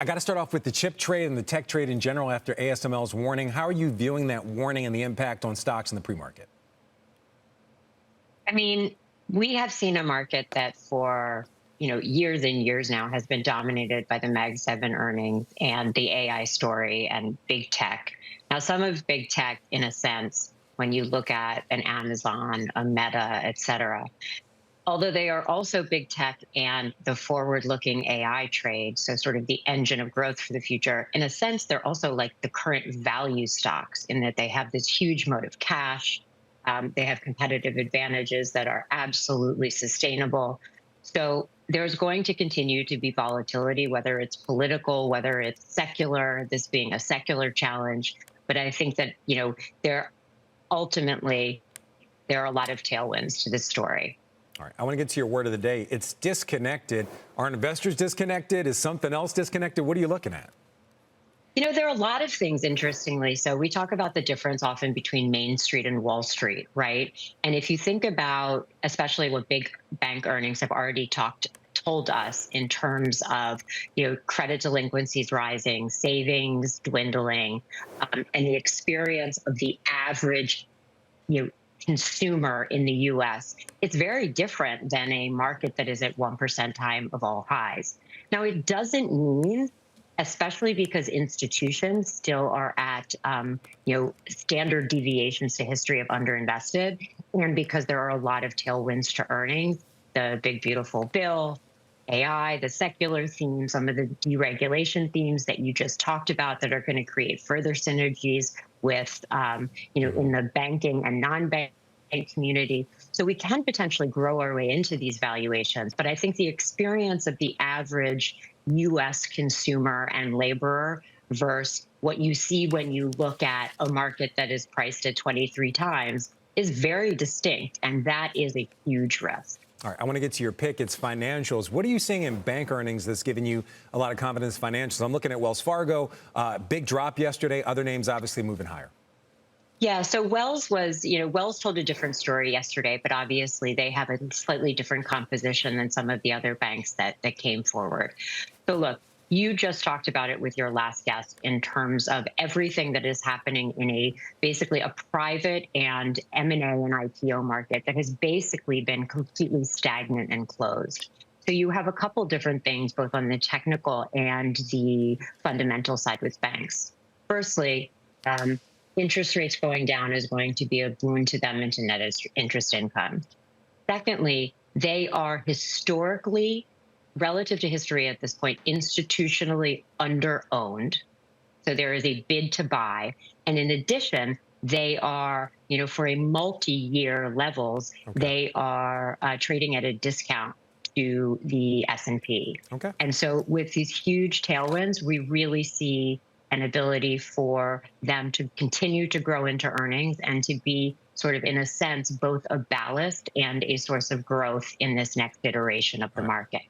I got to start off with the chip trade and the tech trade in general after ASML's warning. How are you viewing that warning and the impact on stocks in the pre-market? I mean, we have seen a market that for years and years now has been dominated by the Mag 7 earnings and the AI story and big tech. Now, some of big tech, in a sense, when you look at an Amazon, a Meta, et cetera, although they are also big tech and the forward-looking AI trade, so sort of the engine of growth for the future, in a sense, they're also like the current value stocks in that they have this huge moat of cash. They have competitive advantages that are absolutely sustainable. So there's going to continue to be volatility, whether it's political, whether it's secular, this being a secular challenge. But I think that, there ultimately, there are a lot of tailwinds to this story. All right, I want to get to your word of the day. It's disconnected. Are investors disconnected? Is something else disconnected? What are you looking at? There are a lot of things, interestingly. So we talk about the difference often between Main Street and Wall Street, right? And if you think about, especially what big bank earnings have already told us in terms of, credit delinquencies rising, savings dwindling, and the experience of the average, consumer in the U.S., it's very different than a market that is at 1% time of all highs. Now, it doesn't mean, especially because institutions still are at, standard deviations to history of underinvested, and because there are a lot of tailwinds to earnings, the big beautiful bill, AI, the secular themes, some of the deregulation themes that you just talked about that are going to create further synergies with, in the banking and non-bank community. So we can potentially grow our way into these valuations. But I think the experience of the average U.S. consumer and laborer versus what you see when you look at a market that is priced at 23 times is very distinct. And that is a huge risk. All right, I want to get to your pick. It's financials. What are you seeing in bank earnings that's giving you a lot of confidence in financials? I'm looking at Wells Fargo, big drop yesterday. Other names obviously moving higher. Yeah, so Wells told a different story yesterday, but obviously they have a slightly different composition than some of the other banks that came forward. So look, you just talked about it with your last guest in terms of everything that is happening in basically a private and M&A and IPO market that has basically been completely stagnant and closed. So you have a couple different things, both on the technical and the fundamental side with banks. Firstly, interest rates going down is going to be a boon to them into net interest income. Secondly, they are historically, relative to history at this point, institutionally under-owned. So there is a bid to buy. And in addition, they are, for a multi-year levels, they are trading at a discount to the S&P. Okay. And so with these huge tailwinds, we really see an ability for them to continue to grow into earnings and to be sort of, in a sense, both a ballast and a source of growth in this next iteration of the market.